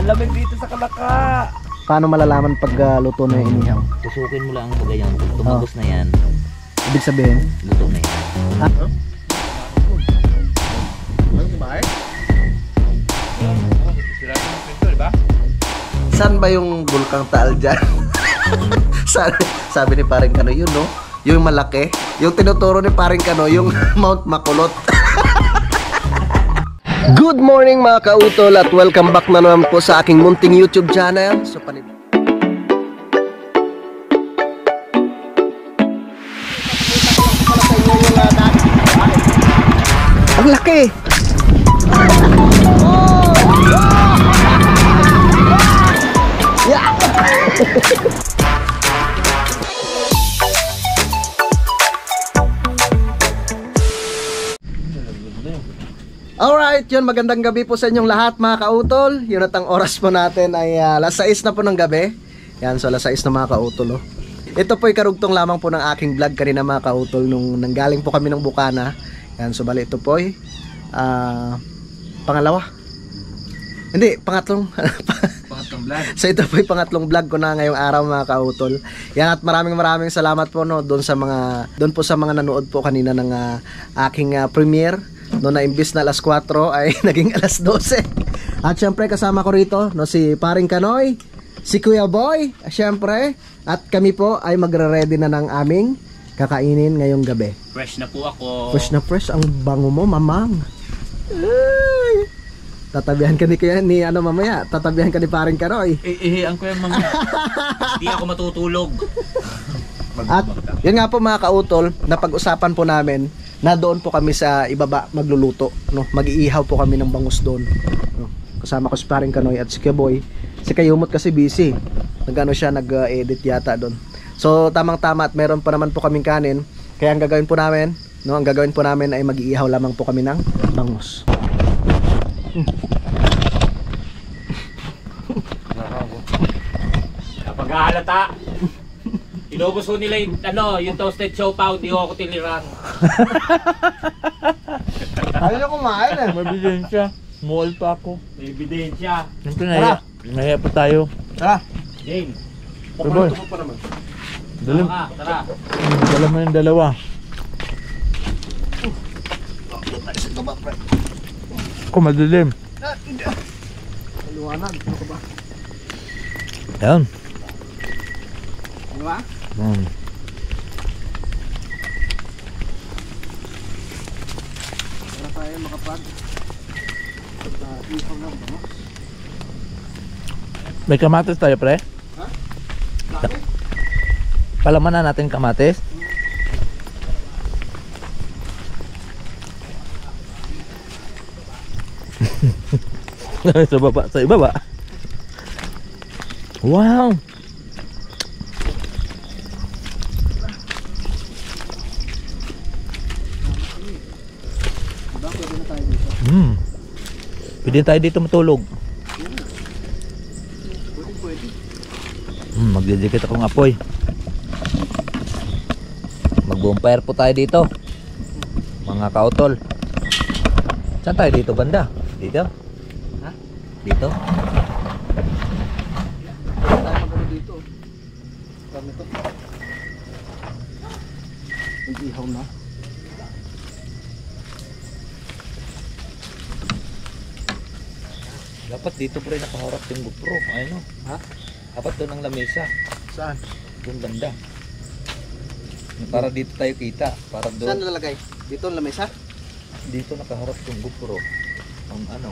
Ang lamig dito sa Kalaka. Paano malalaman pag luto na yung inihaw? Tusukin mo lang ang ganyan. Pag tumagos na yan, Ibig sabihin? luto na yan. Ha? Saan ba yung Bulkang Taal dyan? sabi ni Paring Kano yun, no? Yung malaki. Yung tinuturo ni Paring Kano, yung Mount Makulot. Good morning mga kautol at welcome back na naman po sa aking munting YouTube channel. So, ang laki! Yeah! Alright, yun, magandang gabi po sa inyong lahat mga kautol. Yun at ang oras po natin ay alas 6 na po ng gabi. Yan, so alas 6 na mga kautol, oh. Ito po ay karugtong lamang po ng aking vlog kanina mga kautol nung nanggaling po kami ng Bukana. Yan, so bali ito po ay pangalawa. Hindi, pangatlong vlog. So ito po ay pangatlong vlog ko na ngayong araw mga kautol. Yan, at maraming salamat po, no, doon po sa mga nanood po kanina ng aking premiere. No, na imbis na alas 4 ay naging alas 12. At syempre kasama ko rito, no, si Paring Kanoy, si Kuya Boy, syempre, at kami po ay magre-ready na ng aming kakainin ngayong gabi. Fresh na po ako. Fresh na fresh ang bango mo, mamang. Ay! Tatabihan ka ni ano mamaya, tatabihan ka ni Paring Kanoy. Ihihan ko yan mamaya. Hindi ako matutulog. At yun nga po mga kautol, napag-usapan po namin na doon po kami sa ibaba magluluto, no? Mag-iihaw po kami ng bangus doon, no? Kasama ko si Paring Kanoy at si Keboy. Si Kayumot kasi busy. Nag-edit yata doon. So tamang-tama at meron pa naman po kaming kanin. Kaya ang gagawin po namin, no, ang gagawin po namin ay mag-iihaw lamang po kami ng bangus. Kapag hahalata, inubos ko nila yung toasted siopaw, di ako tiniran. Ayaw na kumain eh. May ebidensya. Small pa ako. May ebidensya. Siyempre nahiya pa tayo. Tara. Game. Boy. Dalim. Tara. Dala mo yung dalawa. Ako madilim. Liwanag. Ano ka ba? Yan. Ano ba? Para tayo makapag ihaw ng bangus. May kamatis tayo, pre? Ha? Dami? Palaman na natin kamatis. Sa ibaba. Wow. Pwede tayo dito matulog. Magdidikit akong apoy. Mag-bonfire po tayo dito, mga kautol. Saan tayo dito banda? Dito? Ha? Dito? Tayo magano dito. Kami to. Nag-ihaw na. Dapat dito pre nakaharap yung GoPro. Ayun o. Ha? Dapat doon ang lamesa. Saan? Doon banda. Para dito tayo kita. Para Saan doon. nalalagay? Dito ang lamesa? Dito nakaharap yung GoPro. Ang ano.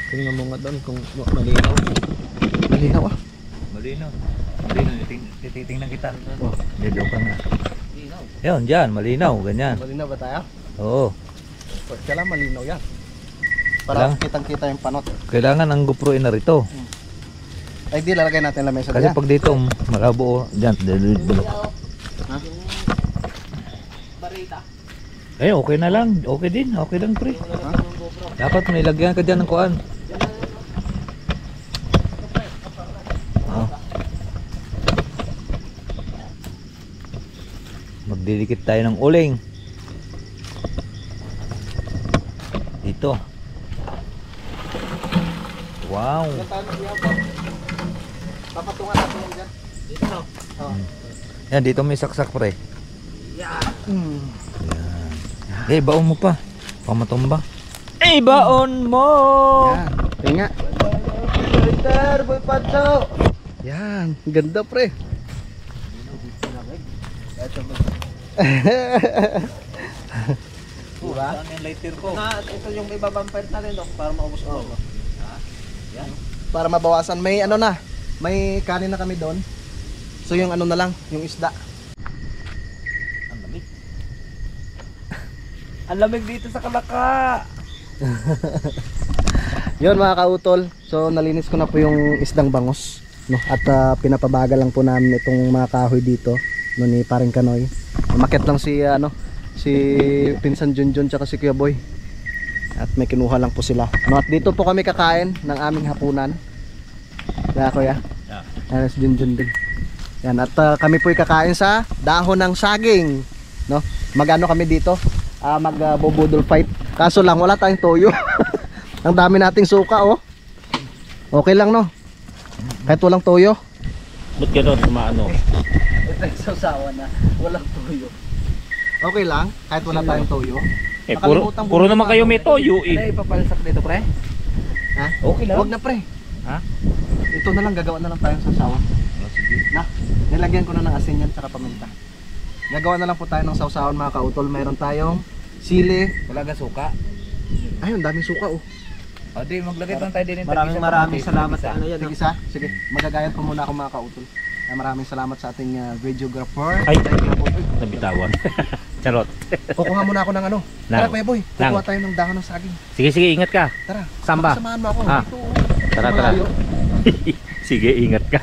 Tingnan mo nga doon kung malinaw. Malinaw ah. Malinaw. Malinaw. Titingnan kita. Oh. Dito ka nga. Malinaw. Yun, dyan. Malinaw. Ganyan. Malinaw ba tayo? Oo. Kailangan malinaw yan. Para Kailangan- kitang-kita yung panot. Kailangan ang GoPro na rito. Ay di, lalagay natin lamesa Kasi diyan. pag dito, malabo. Dyan. Ha? Eh, okay na lang. Okay din. Okay lang, pre. Ha? Dapat may lagyan ka dyan ng kuan. Oh. Magdidikit tayo ng uling. Dito. Wow. Papatungan natin yan dyan. Dito. Oh. Yan, dito may saksak pre. Mm. Eh, baon mo pa. Pamatumba. Eh, baon mo! Yan. Tinga. Later, boy Pacho. Yan. Ganda pre. Diba? Saan yung lighter ko? Ito yung ibabamper natin para maubos ko. Yan. Para mabawasan. May ano na. May kanin na kami doon. So yung ano na lang, yung isda. Ang lamig. Ang lamig dito sa Kalaka. Yun mga kautol. So nalinis ko na po yung isdang bangus, no? At pinapabagal lang po namin itong mga kahoy dito, no, ni Paring Kanoy. Umakyat lang si si Pinsan Junjun tsaka si Kuya Boy. At may kinuha lang po sila. No, at dito po kami kakain ng aming hapunan. Kaya Kuya. Yan si Junjun din. Yan, at kami po kakain sa dahon ng saging, no? Magano kami dito? Magbubudol fight. Kaso lang wala tayong toyo. Ang dami nating suka, oh. Okay lang, no? Kahit walang toyo. Ba't gano'n sumaano? Ito yung sausawa na walang toyo. Okay lang, kahit wala tayong toyo. Eh, puro naman kayo may toyo eh. Ano ipapalsak dito pre? Ha? Okay lang. Huwag na pre. Ha? Ito na lang, gagawa na lang tayong sausawa. Na, nilagyan ko na ng asin yan tsaka paminta. Gagawa na lang po tayo ng sausawan mga kautol. Meron tayong sili. Wala ka suka. Ay, ang daming suka, oh. O di, maglagay lang tayo din. Maraming salamat sa ano yan. Sige, sige, magagayat ko muna ako mga kautol. Maraming salamat sa ating videographer. Ay. Thank you, boy. Nabitawan. Charot. Kukuha muna ako ng ano. Tara, Nang. Kuya Boy. Kukuha Nang. tayo ng dahon ng saging. Sige, sige, ingat ka. Tara. Samba. Samahan mo ako. Ah. Dito, Tara, tara. malayo. Sige, ingat ka.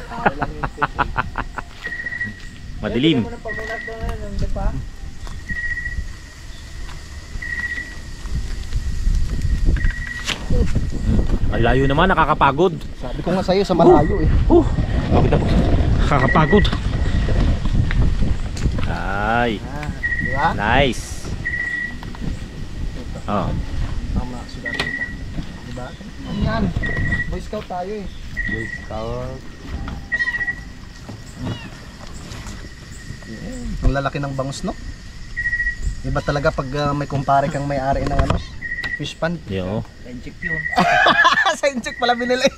Madilim. Ang layo naman, nakakapagod. Sabi ko nga sa'yo, sa malayo eh. Bakit ako? Nakakapagod. Ay, Di ba? nice. Oh. Tama, sulat kita. Di ba? Ano yan? Boy Scout tayo eh. Boy Scout. Ang lalaki ng bangus, no? Iba talaga pag may kumpare kang may-ari ng ano, fish pond. Yo. Enchik yun. Sa inchik pala binili.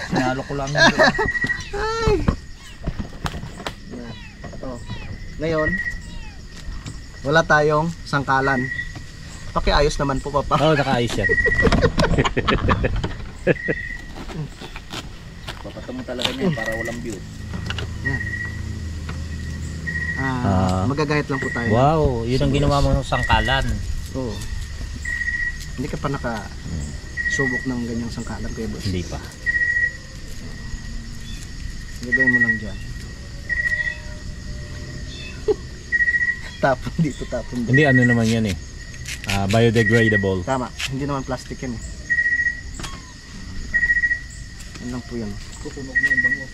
Sinalo ko lang yun. Ay. Oh. Ngayon, wala tayong sangkalan. Pakiayos naman po, Papa. Oh, nakaayos yan. Papatong mo talaga niya para walang view. Magagayat lang po tayo. Wow, yun ang ginawa mo ng sangkalan. Oo. Hindi ka pa nakasubok ng ganyang sangkalan, Kuya Boss. Hindi pa. Gagawin mo lang dyan. Tapon dito, tapon dito. Hindi, ano naman yan eh. Biodegradable. Tama, hindi naman plastic yan eh. Yan lang po yan. Tutunog na yung bango.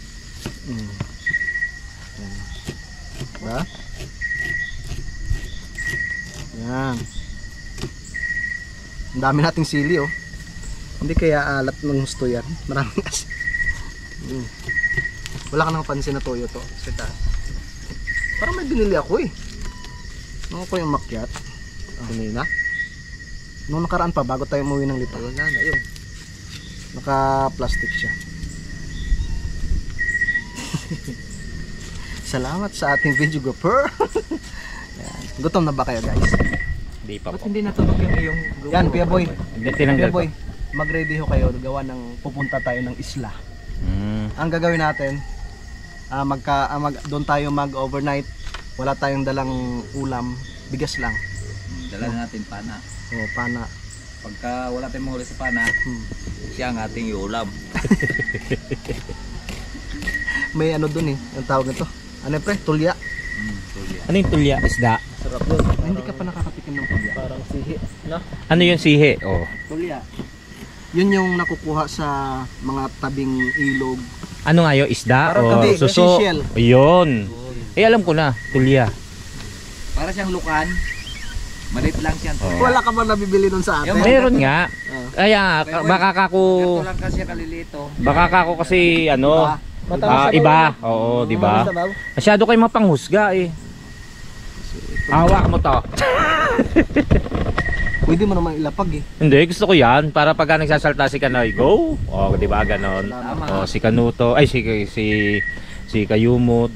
Mm. Yan. Diba? Yan. Ang dami nating sili, oh. Hindi kaya alat ng gusto yan. Maraming asin. Wala ka nang pansin na toyo to sa taas. Parang may binili ako eh. Ano ko yung makyat? Kanina. Noong nakaraan pa, bago tayo umuwi ng Lipa. Wala na yun. Naka-plastic siya. Salamat sa ating videographer. Yan. Gutom na ba kayo, guys? Hindi pa Ba't po. hindi natunog yung iyong grupo? Yan, Kuya Boy. Hindi, Kuya tinanggal Boy, ko. mag-ready ho kayo. Gawa ng pupunta tayo ng isla. Ang gagawin natin, doon tayo mag-overnight. Wala tayong dalang ulam. Bigas lang. Dala natin pana. O, pana. Pagka wala tayong mahuli sa pana, siya ang ating iulam. May ano dun eh. Ang tawag nito. Ano yun, pre? Tulya. Tulya. Ano yung tulya? Isda? Sarap yun. Ay, hindi ka pa nakakatikim ng tulya. Parang sihi, no? Ano yung sihe? Oh. Tulya. Yun yung nakukuha sa mga tabing ilog. Ano nga yun? Isda? Parang O hindi, suso? seashell. Yun. Eh, alam ko na. Tulya. Para siyang lukan. Malit lang siya. Oh. Wala ka ba nabibili nun sa atin? Meron nga. Kaya baka kako Ito lang kasi kalilito. baka kako kasi ano iba. Oo, di ba? Masyado kayo mapanghusga eh. Hawak mo to. Pwede mo naman ilapag eh. Hindi, gusto ko yan para pagka nagsasalta si Kanoy, go. Oh, di ba ganon? Oh, si Kanuto, ay si Kayumot.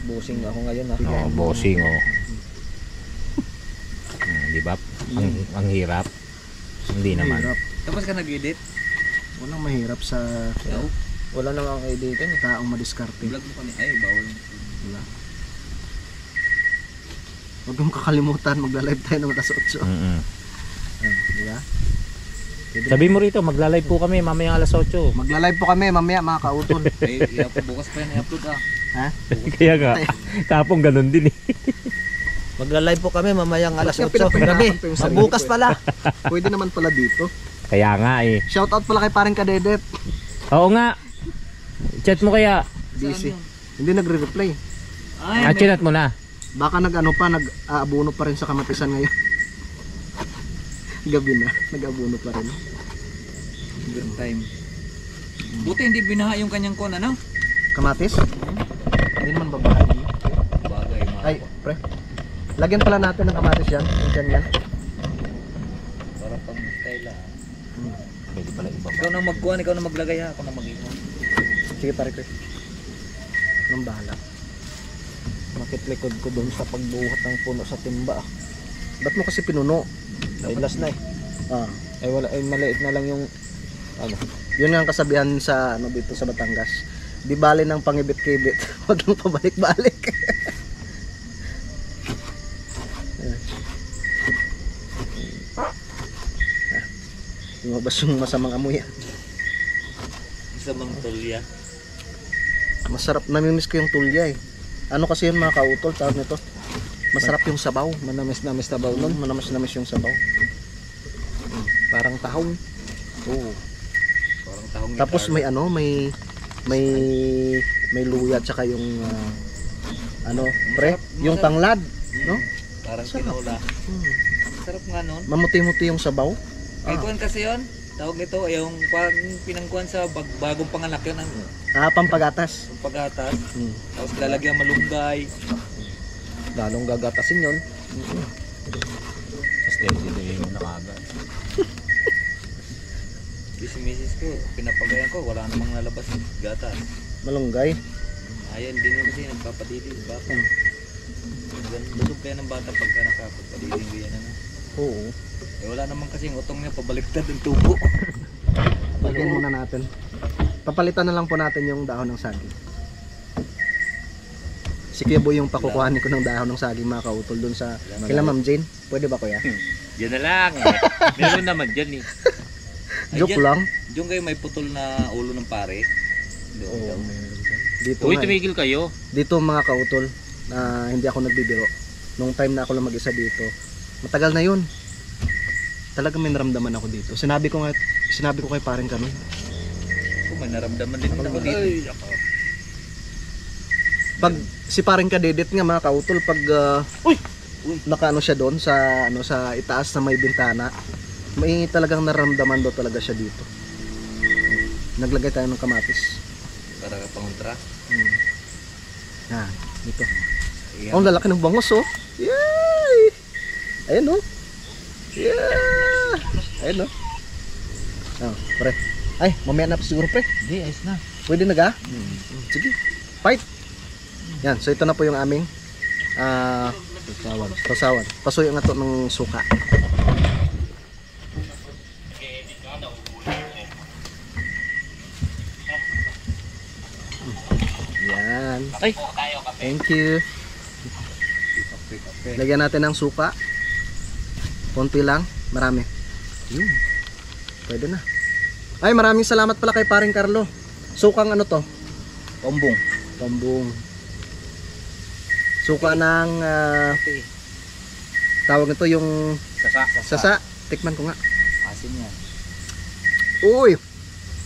Busing ako ngayon ha. Oh, bossing oh. Di ba? Ang hirap. Hindi naman. Mahirap. Tapos ka nag-edit? Walang mahirap sa Wala namang editin eh. taong madiskarte. Vlog mo kami. Ay, bawal. Diba? Huwag mong kakalimutan, magla-live tayo ng alas 8. Diba? Sabi mo rito, magla-live po kami mamayang alas 8. Magla-live po kami mamaya mga kautol. Ay, bukas pa yan i-upload ah. Ha? Kaya nga, tapong ganun din eh. Magla-live po kami mamayang alas 8. Bakit Grabe, pinapahirapan pa yung sarili mabukas ko eh? pala. Pwede naman pala dito. Kaya nga eh. Shoutout pala kay paring Kadedet. Oo nga. Chat mo kaya. Busy. Hindi nagre-reply. Chinat mo na. Baka nag-aabono pa rin sa kamatisan ngayon. Gabi na, nag-abuno pa rin. Good time. Buti hindi binaha yung kanyang kon, ano? Kamatis? Hindi naman babahan. Bagay, Ay, pre. Lagyan pala natin ng kamatis yan. Yan yan. Para pang style ah. Pwede pala iba. Ikaw nang magkuhan, ikaw nang maglagay ha. Ako nang mag-iwan. Sige pare ko. Anong bahala? Makitlikod ko doon sa pagbuhat ng puno sa timba. Ba't mo kasi pinuno? Ay last na eh. Ah, Ay wala, ay maliit na lang yung ano. yun nga ang kasabihan sa ano dito sa Batangas. Di bali ng pangibit-kibit. Huwag lang pabalik-balik. Lumabas yung masamang amoy. Isa mang tulya. Masarap, namimiss ko yung tulya eh. Ano kasi yun mga kautol, tawag nito. Masarap yung sabaw. Manamis-namis na baw nun. Manamis-namis yung sabaw. Parang tahong. Oo. Parang tahong Tapos may ano, may luya tsaka yung ano, pre, yung tanglad, no? Parang Sarap. tinola. Hmm. Sarap nga nun. Mamuti-muti yung sabaw. Kay kuhan kasi yun. Tawag nito, yung parang pinangkuhan sa bagong panganak yun ang Pampagatas. paghatas. Hmm. Tapos lalagyan malunggay. Lalong gagatasin yun. Steady din yung nakagad. Di si misis ko, pinapagayan ko, wala namang nalabas ng gatas. Malunggay. Ayan din yun kasi nagpapadidi yung bata. Busog kaya ng bata pagka nakapagpadidi yung yan ano. Oo. Eh wala naman kasi yung utong niya pabaliktad ng tubo. Lagyan muna natin. Papalitan na lang po natin yung dahon ng saging. Si Kuya Boy yung pakukuhanin ko ng dahon ng saging mga kautol dun sa kila Ma'am Jane. Pwede ba kuya? Yan na lang. Meron naman dyan eh. Joke lang. Diyan kayo may putol na ulo ng pare. Oo. Dito Uy, nga eh. tumigil kayo. Dito mga kautol na hindi ako nagbibiro. Nung time na ako lang mag-isa dito. Matagal na yun. Talagang may naramdaman ako dito. Sinabi ko kay paring Kanoy. Oh, may naramdaman din ako dito. Pag si paring Kadedet nga mga kautol pag nakaano siya doon sa ano sa itaas na may bintana, may talagang naramdaman daw talaga siya dito. Naglagay tayo ng kamatis. Para pangontra. Yan, dito. Ayan. Oh, ang lalaki ng bangos oh. Yay! Ayun oh. Yeah! Ayun oh. Oh, pre. Ay, mamaya na siguro pre. Hindi, ayos na. Pwede na ga? Sige. Fight. Yan, so ito na po yung aming sausawan. Pasuyo nga to ng suka. Yan. Ay, Thank you. Lagyan natin ng suka. Konti lang, marami. Yun. Pwede na. Ay, maraming salamat pala kay paring Carlo. Sukang ano to? Tombong. Tombong. Suka ng tawag nito yung sasa. Tikman ko nga. Asin yan. Uy,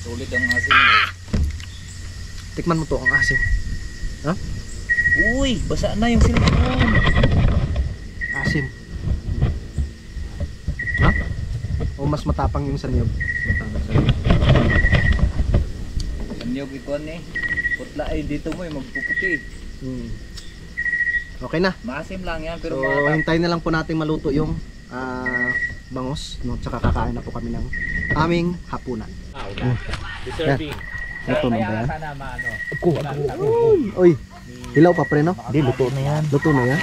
Sulit ang asin niya. tikman mo to ang asin. Uy, basa na yung cellphone. Asim. Ha? Oh, mas matapang yung sanyog. Sanyog ikon eh. Putla ay dito mo magpuputi. Okay na. Maasim lang yan pero So hintayin na lang po natin maluto yung bangus, no? Tsaka kakain na po kami ng aming hapunan. Deserving. Ito na ba yan? Sana maano. Uy, hilaw pa pre, no? Hindi, luto na yan. Luto na yan?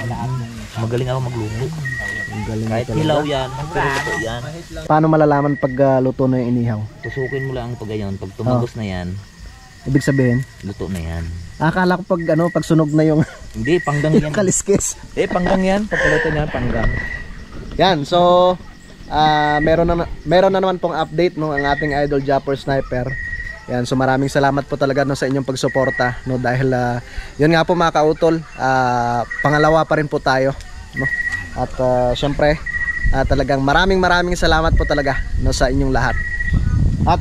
Magaling ako magluto. Ang galing Kahit talaga. hilaw yan, pero luto yan. Paano malalaman pag luto na yung inihaw? Tusukin mo lang pag ganyan. Pag tumagos na yan, Ibig sabihin, luto na yan. akala ko pag sunog na yung Hindi, panggang yan. kaliskis. Panggang yan. Papaluto niyan, panggang. Yan, so meron na naman pong update no ang ating idol Japper Sniper. Yan, so maraming salamat po talaga no sa inyong pagsuporta no dahil yun nga po mga kautol, pangalawa pa rin po tayo no. At syempre talagang maraming salamat po talaga no sa inyong lahat. At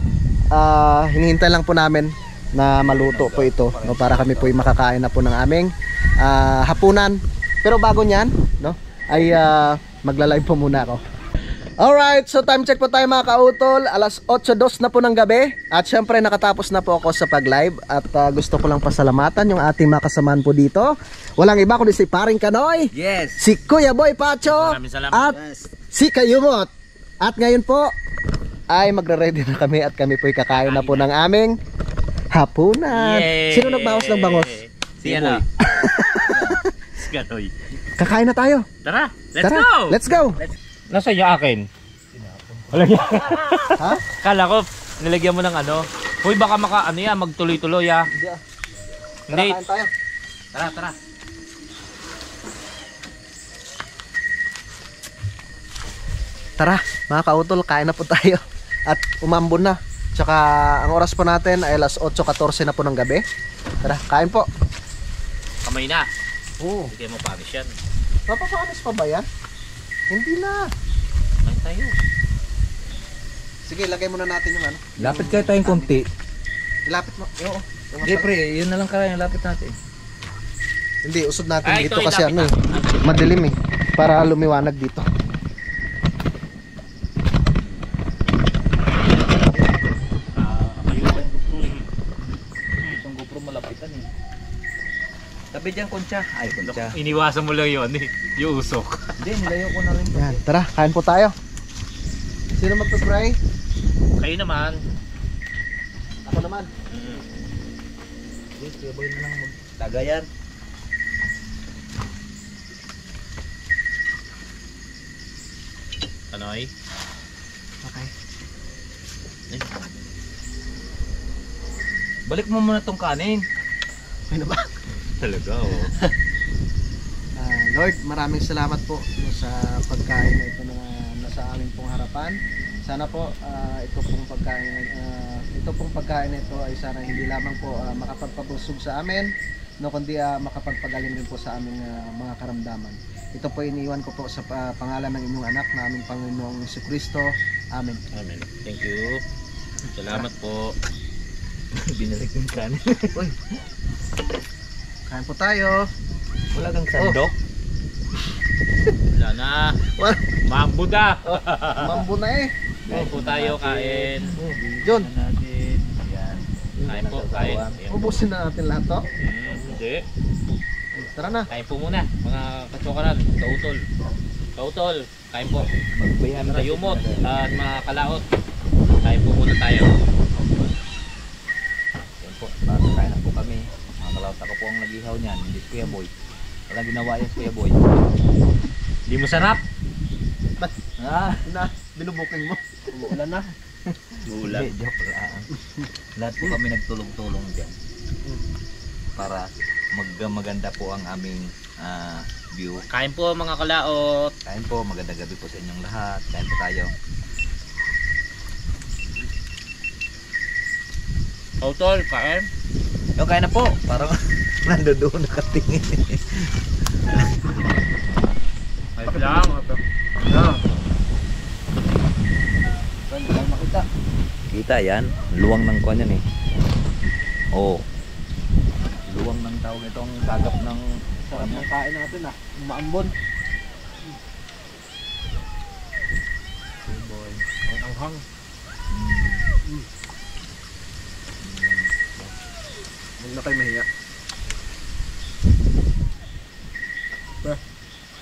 hinihintay lang po namin na maluto po ito no para kami po ay makakain na po ng aming hapunan. Pero bago niyan no ay magla-live po muna ako. Alright, so time check po tayo mga kautol. Alas 8:02 na po ng gabi. At syempre nakatapos na po ako sa pag-live. At gusto ko lang pasalamatan yung ating mga kasamahan po dito. Walang iba kundi si Paring Kanoy, Yes! si Kuya Boy Pacho, Maraming salamat. at si Kayumot. At ngayon po ay magre-ready na kami at kami po'y kakain na po ng aming hapunan. Yay! Sino nagbawas ng bangos? Si ano? Gatoy. Kakain na tayo. Tara, Tara, let's go. Nasa yung akin? Wala niya. Ha? Kala ko, nilagyan mo ng ano. Uy, baka magtuloy-tuloy ah. Hindi. Kakain tayo. Tara. Tara, mga kautol, kain na po tayo. At umambon na. Tsaka ang oras po natin ay alas 8:14 na po ng gabi. Tara, kain po. Kamay na. Oo. Hindi mo punish yan. Papapanis pa ba yan? Hindi na. Kain tayo. Sige, lagay muna natin yung ano. Lapit kayo tayong konti. Ilapit mo. Oo. Hindi pre, yun na lang kaya lapit natin. Hindi, usod natin Ay, dito ito, kasi ilapit ano eh. Madilim eh. Para lumiwanag dito. Itong GoPro malapitan eh. Tabi dyan, Concha. Ay, Concha. Iniwasan mo lang yun eh. Yung usok. Hindi, nilayo ko na rin. Yan, tara, kain po tayo. Sino magpa-fry? Kayo naman. Ako naman. Yes, kaya boy na lang magtagayan. Kanoy. Okay. Balik mo muna tong kanin. Ano ba? Talaga oh. Lord, maraming salamat po sa pagkain na ito na nasa aming pong harapan. Sana po ito pong pagkain na ito ay sana hindi lamang po makapagpabusog sa amin, no, kundi makapagpagaling din po sa aming mga karamdaman. Ito po iniwan ko po sa pangalan ng inyong anak na aming Panginoong Jesucristo. Amen. Amen. Thank you. Salamat po. Binalik yung kanin. Uy. Kain po tayo. Wala kang sandok? Wala na. Wala. Mambo na. Mambo na eh. Kain po tayo, kain. John, natin. Yan. Kain po, kain. Ayan. ubusin na natin lahat to. Hindi. Tara na. Kain po muna, mga katsokaran, kautol. Kautol, kain po. Magbayan Sa yumot at mga kalaot. Kain po muna tayo. Yan po, kakain na po kami. Mga kalawat ako po ang nag-ihaw niyan. Hindi si Kuya Boy. Walang ginawa yan si Kuya Boy. Di mo sarap? Binubuking mo. Wala na. Ulam. Hindi, joke lang. Lahat po kami nagtulong-tulong dyan. Para maganda po ang aming view. Kain po mga kalaot. Kain po, magandang gabi po sa inyong lahat. Kain po tayo. Kautol, kain. Yung kain na po. Parang nandoon nakatingin. Ayos lang. Hindi lang makita. Kita yan. Luwang ng kuwan yan eh. Oo. Luwang ng tawag itong sagap ng Sarap ng kain natin Maambon. boy. Ang Anghang. Huwag na kayo mahiya.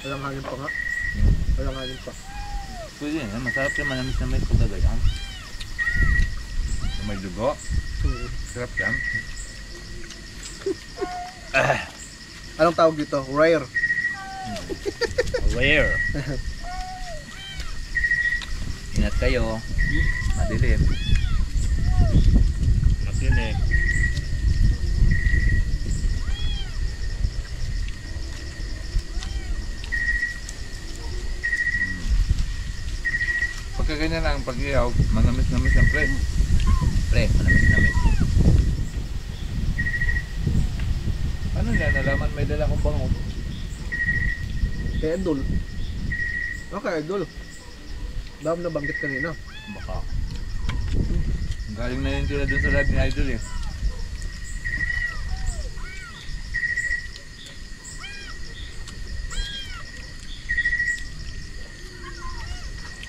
Walang hangin pa nga. Walang hangin pa. Pwede yan, masarap yung manamis na may kagagayan. May dugo. Sarap yan. Anong tawag dito? Rare. Rare. Ingat kayo. Madilim. Matinig. Pagka ganyan lang pag-ihaw, manamis-namis ang pre. Pre, manamis-namis. Ano yan? Nalaman may dala kong bango. Kay Idol. Okay, Idol. Dami na banggit kanina. Baka. Galing na yun sila dun sa live ni Idol eh.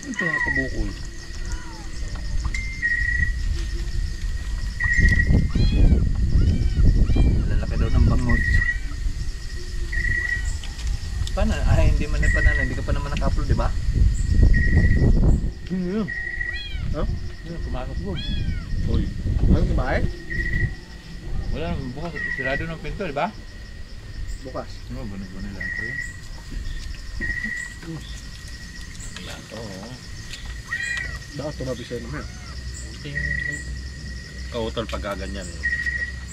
Ito nga kabukol. Lalaki daw ng bangus. Paano? Ay, hindi man na panala. Hindi ka pa naman naka-upload, di ba? Yun, pumasok mo. Uy, Ano kumain? wala naman bukas. Sirado ng pinto, di ba? Bukas. Ano, bunod-bunod lang ko yun. Dapat tumabi sa'yo naman. Kautol pag gaganyan.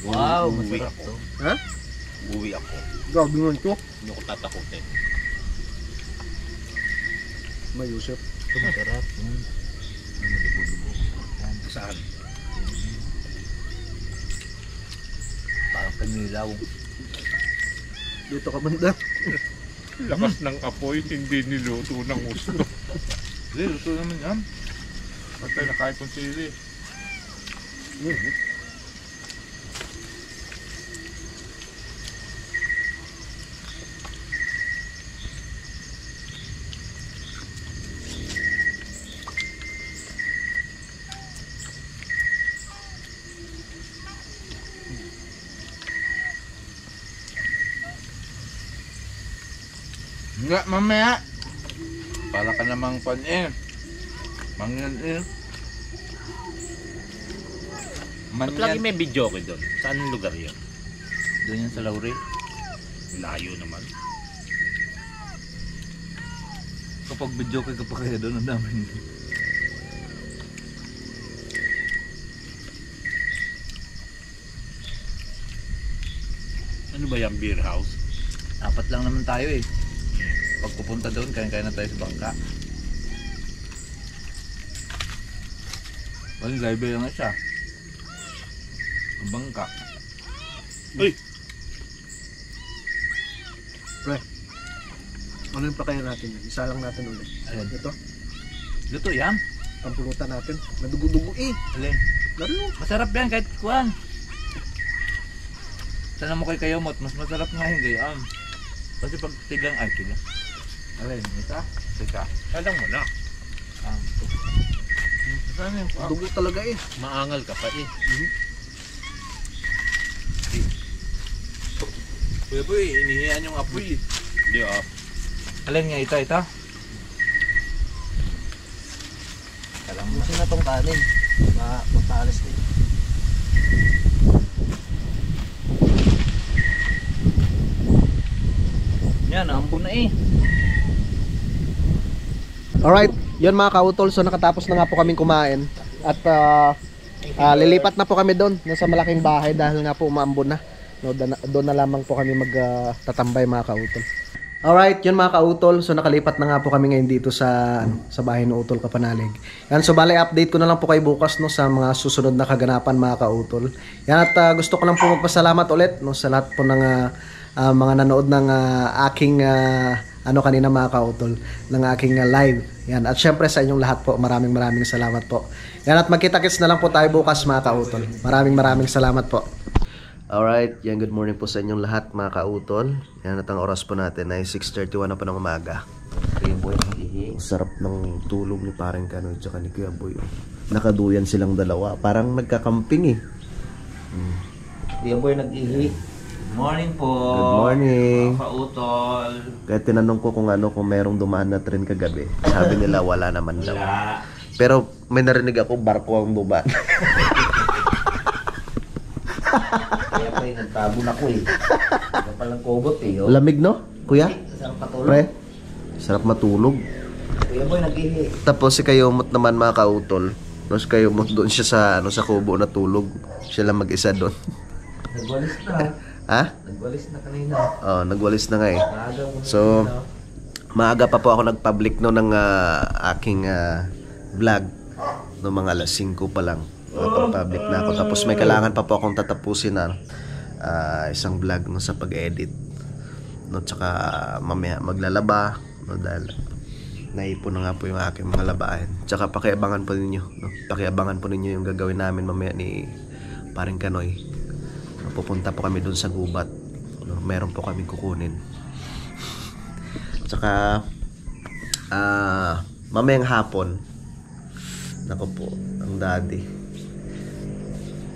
Wow, Uwi masarap ako. to. Ha? Uwi ako. Grabe nga ito. Hindi ko tatakutin. May Yusef. Ito masarap. May malibo-libo. Saan? Parang kanilaw. Dito ka banda. Lakas ng apoy, hindi niluto ng gusto. Hindi, luto naman yan. Patay na kahit kung sili. Nga, mamaya. Para ka namang pan eh. Mangyan eh. Ba't lagi may video ko doon? Saan ang lugar yun? Doon yan sa Laurel. Layo naman. Kapag video ka pa kaya doon, ang dami. Ano ba yung beer house? Apat lang naman tayo eh. Pag pupunta doon, kaya na tayo sa bangka. Walang driver lang siya. Ang bangka. Ano yung pakain natin yun? Isa lang natin ulit. Alin? Ito. Luto yan. Ang pulutan natin. Nadugo-dugo eh. Alin? Laro. Masarap yan kahit kuhan. Sana mo kay Kayomot, mas masarap nga yung gayaan. Kasi pag tigang, ay tigang. Alin, isa? Teka. Alam mo na. Saan yung kuha? Dugo talaga eh. Maangal ka pa eh. Kuya boy, inihiyan yung apoy. Hindi ah. Alin nga ito? Alam mo. Busin na tong kanin. Matalis din. Yan, ampun na eh. Alright, yun mga kautol. So nakatapos na nga po kaming kumain. At lilipat na po kami doon. Nasa malaking bahay dahil nga po umaambon na. No, doon na lamang po kami magtatambay mga kautol. Alright, yun mga kautol. So nakalipat na nga po kami ngayon dito sa bahay ng Utol Kapanalig. Yan, so bale update ko na lang po kayo bukas no, sa mga susunod na kaganapan mga kautol. Yan, at gusto ko lang po magpasalamat ulit no, sa lahat po ng mga nanood ng aking kanina mga kautol, ng aking live. Yan, at syempre sa inyong lahat po, maraming salamat po. Yan, at magkita-kits na lang po tayo bukas mga kautol. Maraming salamat po. Alright, yan, good morning po sa inyong lahat mga kautol. Yan, at ang oras po natin ay 6:31 na po ng umaga. Ayun po yung Ang sarap ng tulog ni Pareng Kanoy tsaka ni Kuya Boy. Nakaduyan silang dalawa. Parang nagkakamping eh. Kuya Boy nag-ihi. Good morning po. Good morning. Mga kautol. Kaya tinanong ko kung merong dumaan na train kagabi. Sabi nila wala naman daw. Wala. Pero may narinig ako barko ang dumaan. Kaya pa nagtabon ako eh. Kaya palang kubot eh. Oh. Lamig no, Kuya? Sarap patulog. Pre, sarap matulog. Kuya Boy nag-ihi. Tapos si Kayumot naman mga kautol. Tapos Kayumot doon siya sa kubo na tulog. Siya lang mag-isa doon. Nagwalis na. Ha? Nagwalis na kanina. Oh, nagwalis na nga eh. Maaga mo na So, maaga pa po ako nag-public no ng aking vlog. No mga alas 5 pa lang. Nag-public na ako. Tapos may kailangan pa po akong tatapusin na isang vlog no sa pag-edit. No, tsaka mamaya maglalaba. No, dahil naipon na nga po yung aking mga labahin. Tsaka pakiabangan po ninyo. No? Pakiabangan po ninyo yung gagawin namin mamaya ni Pareng Kanoy. No, pupunta po kami dun sa gubat. No? Meron po kami kukunin. Tsaka mamayang hapon, nako po, ang daddy.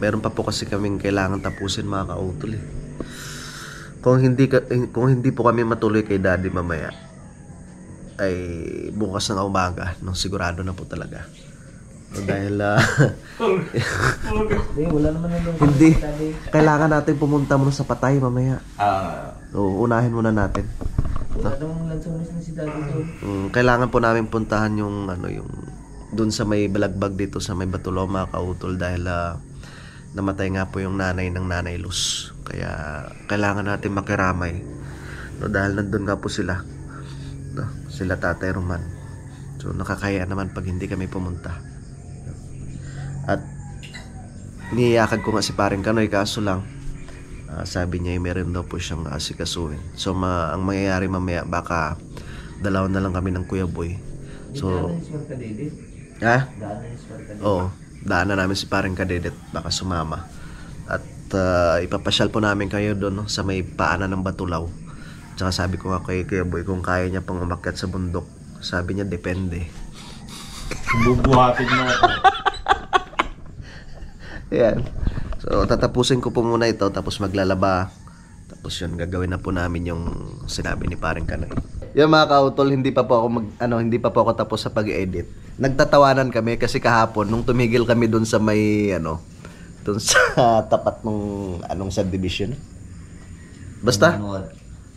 Meron pa po kasi kaming kailangan tapusin mga kautol eh. Kung hindi po kami matuloy kay daddy mamaya, ay bukas ng umaga, no, sigurado na po talaga. No, dahil wala naman na hindi, kailangan natin pumunta muna sa patay mamaya. So, unahin muna natin. Wala namang lansones na si Daddy doon. Kailangan po namin puntahan yung yung doon sa may balagbag dito sa may Batuloma kautol dahil namatay nga po yung nanay ng Nanay Luz. Kaya kailangan natin makiramay. No, dahil nandun nga po sila. No, sila Tatay Roman. So nakakaya naman pag hindi kami pumunta. At niyakag ko nga si Pareng Kanoy kaso lang sabi niya meron daw po siyang asikasuhin. So ang mangyayari mamaya baka dalawan na lang kami ng Kuya Boy. So oo, daanan namin si Pareng Kadedet baka sumama. At ipapasyal po namin kayo doon no, sa may paanan ng Batulaw. Tsaka sabi ko nga kay Kuya Boy kung kaya niya pang umakyat sa bundok. Sabi niya depende. Bubuhatin mo ako. Ayan. So tatapusin ko po muna ito tapos maglalaba. Tapos yun gagawin na po namin yung sinabi ni Pareng Kanoy. Yan mga kautol, hindi pa po ako tapos sa pag-edit. Nagtatawanan kami kasi kahapon nung tumigil kami doon sa may doon sa tapat ng subdivision. Basta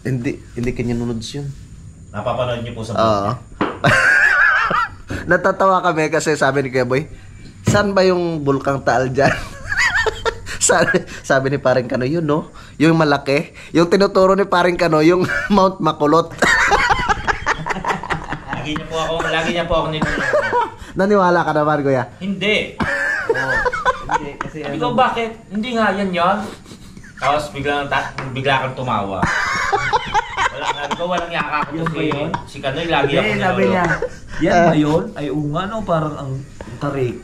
hindi kanya nunods yun. Napapanood niyo po sa vlog. Natatawa kami kasi sabi ni Kuya Boy, saan ba yung Bulkang Taal dyan? sabi ni Pareng Kanoy, yun no? Yung malaki. Yung tinuturo ni Pareng Kanoy, yung Mount Makulot. Lagi niya po ako niloloko. Naniwala ka naman, Kuya? Hindi. Hindi, kasi Ikaw bakit? Hindi nga yan yon. Tapos bigla kang tumawa. Walang yaka ko si Kanoy lagi ako niloloko. sabi niya, yan ba yun? Ay unga no, parang ang tarik.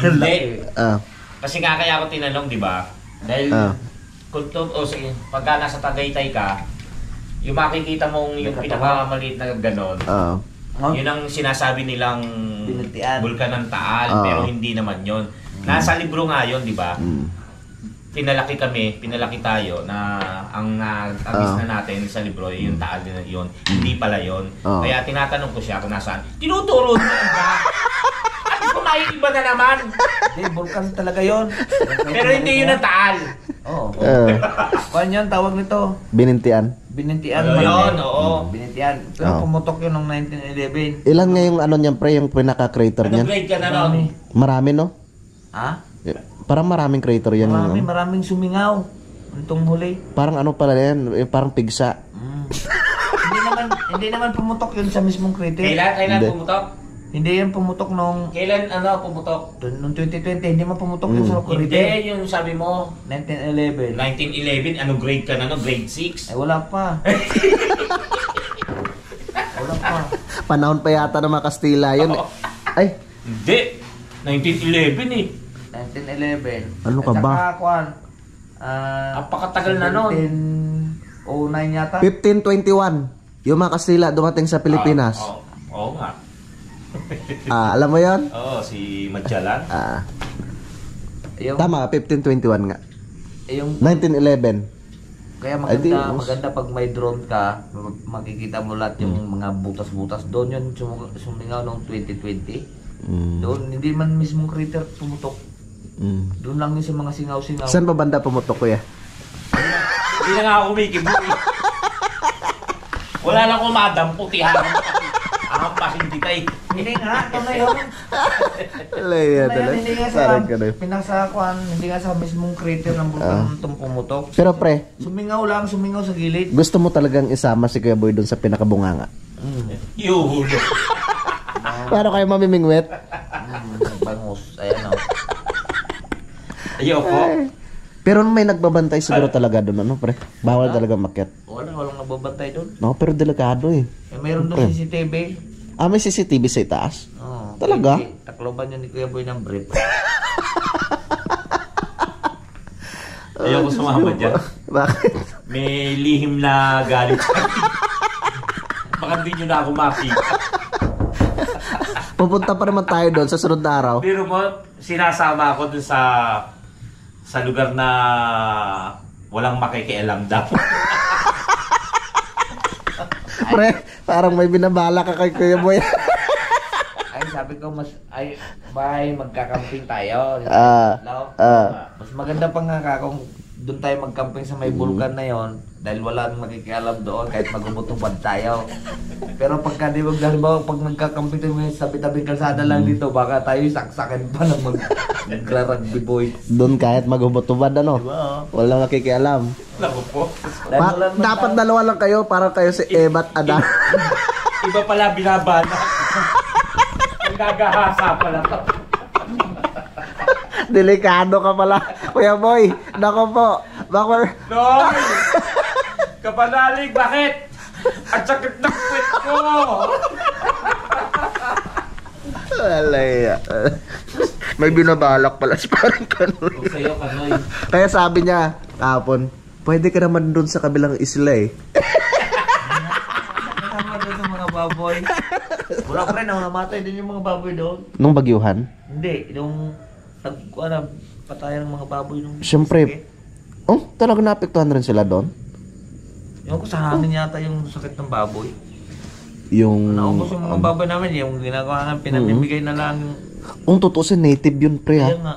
Hindi. Kasi nga kaya ako tinanong, di ba? Dahil sige, pagka nasa Tagaytay ka, yung makikita mong yung pinakamaliit na ganon, yun ang sinasabi nilang Binuntian. Bulkan ng Taal, pero hindi naman yun. Nasa libro nga yun, di ba? Pinalaki tayo na ang nagtabis na natin sa libro, yung Taal din yun. Hindi pala yun. Kaya tinatanong ko siya kung nasaan. Tinuturo niya ba? At kung iba na naman. Hindi, Bulkan talaga yun. Pero hindi yun ang Taal. Oo. Kuan yun, tawag nito. Binintian. Binintian. Yun, oo. Binintian. Pero pumutok yun noong 1911. Ilan nga yung yung pre, yung pinaka-creator Ano niyan? grade ka na nun? Marami no? Ha? Parang maraming creator yan. Maraming sumingaw. Itong huli. Parang pala yan, parang pigsa. Hindi naman pumutok yun sa mismong crater. Kailan pumutok? Hindi yan pumutok nung Kailan pumutok? noong 2020. Hindi man pumutok yun sa crater. Hindi, yung sabi mo 1911. 1911, ano grade ka na no? Grade 6? Ay wala pa. Wala pa. Panahon pa yata ng mga Kastila yun. Ay, Hindi, 1911 eh. 1911. Ano ka ba? At saka kuan. Napakatagal na nun. 09 yata. 1521. Yung mga Kastila dumating sa Pilipinas. Oo nga. Alam mo yon? Oo, si Madjalan. Yung, Tama, 1521 nga. yung 1911. kaya Ay, di, maganda pag may drone ka, makikita mo lahat yung mga butas-butas. Doon yun sumingaw noong 2020. Doon, hindi man mismong crater pumutok. Doon lang yun sa mga singaw-singaw. Saan ba banda pumutok, kuya? Hindi na nga ako umikibuhi. Wala lang kumadam, putihan. Ang pasin kita eh. Hindi nga, ito na yun. Alaya talaga. Hindi nga sa Parang ganun. pinaksakuan, hindi nga sa mismong crater ng bulkan itong pumutok. Pero pre, Sumingaw sa gilid. gusto mo talagang isama si Kuya Boy doon sa pinakabunganga? Yuhulo. Paano kayo mamimingwit? Bangus, ayan o. Ayoko. Pero may nagbabantay siguro talaga doon, ano pre? Bawal talaga makyat. Walang nagbabantay doon. No, pero delikado eh. Mayroon doon CCTV. May CCTV sa itaas? Oo. Talaga? Takloban yun ni Kuya Boy ng brief. Ayoko sumama dyan. Bakit? May lihim na galit sa akin. Baka hindi nyo na ako makita. Pupunta pa naman tayo doon sa sunod na araw. Pero mo, sinasama ako dun sa lugar na walang makikialam daw. Pre, parang may binabala ka kay Kuya Boy. Ay, sabi ko, may magkakamping tayo. Mas maganda pa nga kung doon tayo magkamping sa may bulkan na yon dahil wala nang makikialam doon kahit magumutubad tayo. Pero pagka di halimbawa pag magkakamping tayo sa tabi-tabi kalsada lang dito, baka tayo saksakan pa ng magra-rugby boys. Doon kahit maghubot-tubad, ano? Diba? Walang nakikialam. Naku po. Dapat dalawa lang kayo para kayo si Eva at Adan. Iba pala binabana. Ang gagahasa pala to. Delikado ka pala, Kuya Boy. Nako po. Baka Noy! Kapanalig, bakit? Ang sakit ng puwet ko! Alaya. May binabalak pala sa parang kanon. Kung sa'yo, Kanoy. Kaya sabi niya, kapon, pwede ka naman doon sa kabilang isla eh. Kasama doon sa mga baboy. Wala pa rin, namatay din yung mga baboy doon. Nung bagyuhan? Hindi, yung patayan ng mga baboy nung Siyempre. Oh, talaga naapektuhan rin sila doon? yung ko sa hangin yata yung sakit ng baboy. Yung... Naubos yung mga baboy namin, yung ginagawa namin, pinamimigay na lang yung... Kung tutusin, native yun, pre, ha? Kaya nga,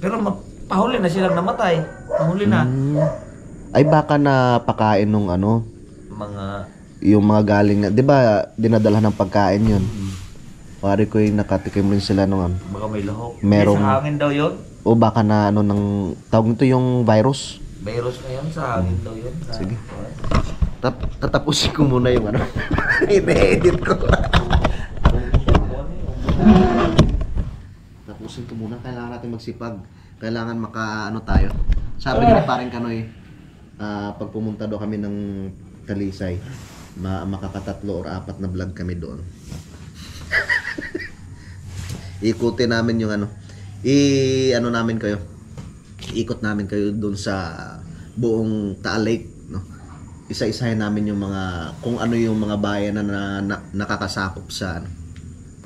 pero pahuli na silang namatay. Pahuli na. Ay, baka napakain nung ano, Mga... yung mga galing na, di ba, dinadala ng pagkain yun? Pare ko yung nakatikim rin sila nung ano. Baka may lahok. Merong- Sa hangin daw yun. O baka na ano ng, tawag nito yung virus. Virus na yun, sa hangin daw yun. Sige. Tatapusin ko muna yung ano. Ine-edit ko. Tapusin ko muna. Kailangan natin magsipag. Kailangan maka-ano tayo. Sabi ni parang Kanoy, pag pumunta daw kami ng Talisay, makakatatlo or 4 na vlog kami doon. Ikutin namin yung ano. Ano namin kayo. Ikot namin kayo doon sa buong Taal Lake, no? Isa-isahin namin yung mga kung ano yung mga bayan na nakakasakop sa ano,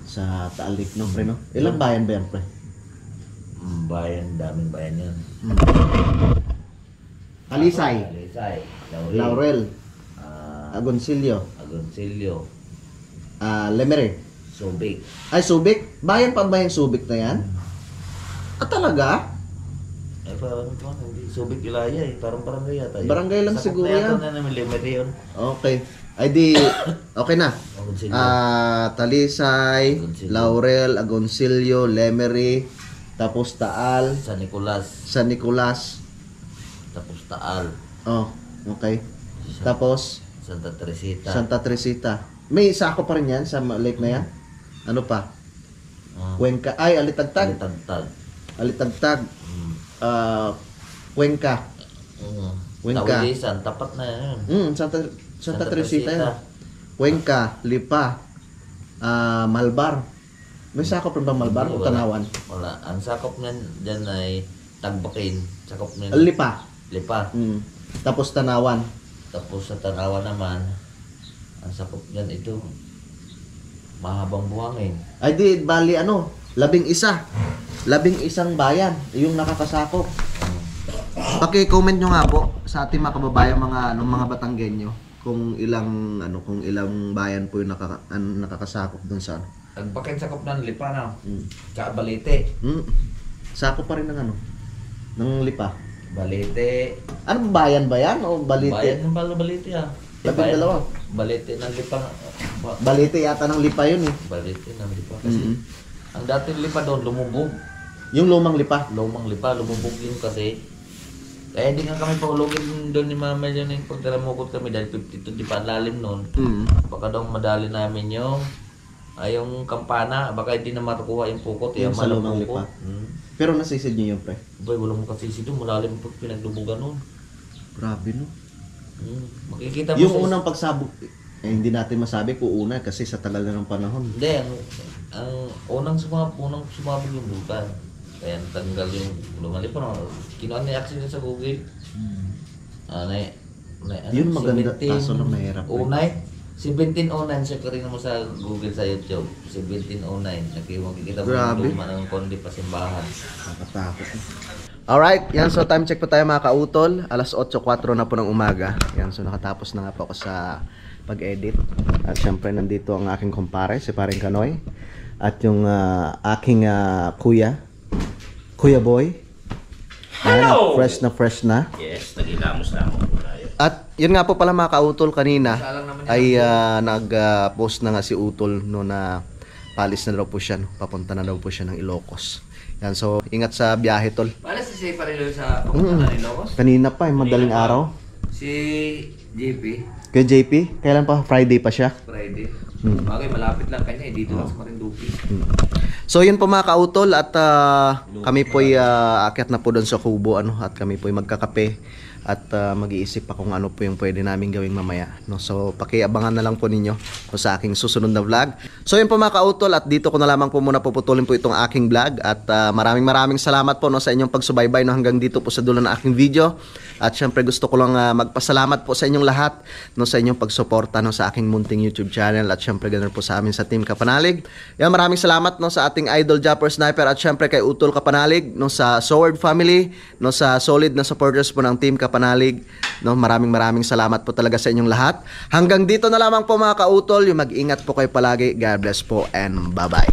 sa Taal Lake, no, pre, no? Ilang bayan ba yan, pre? Bayan, daming bayan yun. Talisay, Talisay, Laurel, Agoncillo, Agoncillo, Lemery. Subic. Ay, Subic? Bayan pa ba yung Subic na yan? Talaga? Ay, parang hindi. Subic Ilaya eh. Parang barangay yata yun. Barangay lang Sakop siguro na yata yan. na namin Lemery yun. Okay. Ay di, okay na. Agoncillo. Talisay, Agoncillo. Laurel, Agoncillo, Lemery, tapos Taal, San Nicolas. San Nicolas. Tapos Taal. Oh, okay. Tapos Santa Teresita. Santa Teresita. May sako pa rin yan sa lake na yan? Ano pa? Cuenca. Ay, Alitagtag. Tagtag. Alitagtag. Cuenca. Cuenca. Tawilisan. Tapat na yun. Santa Teresita yan. Cuenca, Lipa, Malbar. May sakop rin ba Malbar o Tanawan? Wala. Ang sakop niyan dyan ay Tagbakin. Sakop niyan. Lipa. Lipa. Tapos Tanawan. Tapos sa Tanawa naman, ang sakop niyan ito. mahabang buhangin. Ay di, bali ano, 11. 11 bayan, yung nakakasakop. Paki-comment nyo nga po sa ating mga kababayan, mga Batanggenyo, kung ilang bayan po yung nakakasakop dun sa ano. Nagpakin sakop ng Lipa na. Tsaka Balite. Sakop pa rin ng Lipa. Balite. Anong bayan ba yan o Balite? Bayan ng Balite ah. Labing dalawa. Balite ng Lipa. Balite yata ng Lipa yun eh. Balite ng Lipa. Kasi ang dating Lipa doon lumubog. Yung lumang Lipa. Lumang Lipa, lumubog yun kasi. Kaya hindi nga kami paulogin doon ni Mama yun yung pagtaramukot kami dahil 52 di pa lalim noon. Baka daw madali namin yung kampana, baka hindi na matukuha yung pukot. Yung sa lumang Lipa. Pero nasisid nyo yun, pre? Boy, wala mo kasi doon, malalim po pinaglubugan noon. Grabe no. Makikita mo Yung unang pagsabog, hindi natin masabi kung una kasi sa tagal na ng panahon. Hindi, ang unang sumabog yung bulkan. Kaya natanggal yung lumali pa naman. Kinuha niya accident sa Google. Yun maganda, kaso lang mahirap. 1709, check ko rin mo sa Google sa YouTube. 1709, nakikita mo Grabe. yung luma ng kondi pa simbahan. Nakatakot. Alright, yan, so time check po tayo mga kautol. 8:04 na po ng umaga. Yan, so nakatapos na nga po ako sa pag-edit. At syempre nandito ang aking kumpare, si Paring Kanoy. At yung aking Kuya Boy. Hello! Ayan, fresh na. Yes, nagilamos na ako. At yun nga po pala mga kautol, kanina ay nag-post na nga si Utol no, na palis na daw po siya, no? Papunta na daw po siya ng Ilocos. Yan, so ingat sa biyahe, tol. Paano si Say Parilo sa papunta na Ilocos? Kanina pa, madaling araw. Si JP, Kay JP, kailan pa? Friday pa siya. Friday. Okay, malapit lang kanya, dito lang sa Marinduque. So yun po mga kautol at kami po'y aakyat na po doon sa kubo at kami po'y magkakape at mag-iisip pa kung ano po yung pwede namin gawing mamaya, no? So pakiabangan na lang po ninyo sa aking susunod na vlog. So yun po mga kautol at dito ko na lamang po muna puputulin po itong aking vlog at maraming salamat po, no, sa inyong pagsubaybay, no, hanggang dito po sa dulo ng aking video. At syempre gusto ko lang magpasalamat po sa inyong lahat, no, sa inyong pagsuporta, no, sa aking munting YouTube channel at syempre ganoon po sa amin sa Team Kapanalig. Yan, maraming salamat, no, sa ating idol Japper Sniper at syempre kay Utol Kapanalig, no, sa Sword Family, no, sa solid na supporters po ng Team Kapanalig, no, maraming salamat po talaga sa inyong lahat. Hanggang dito na lamang po mga kautol, yung mag-ingat po kayo palagi. God bless po and bye-bye.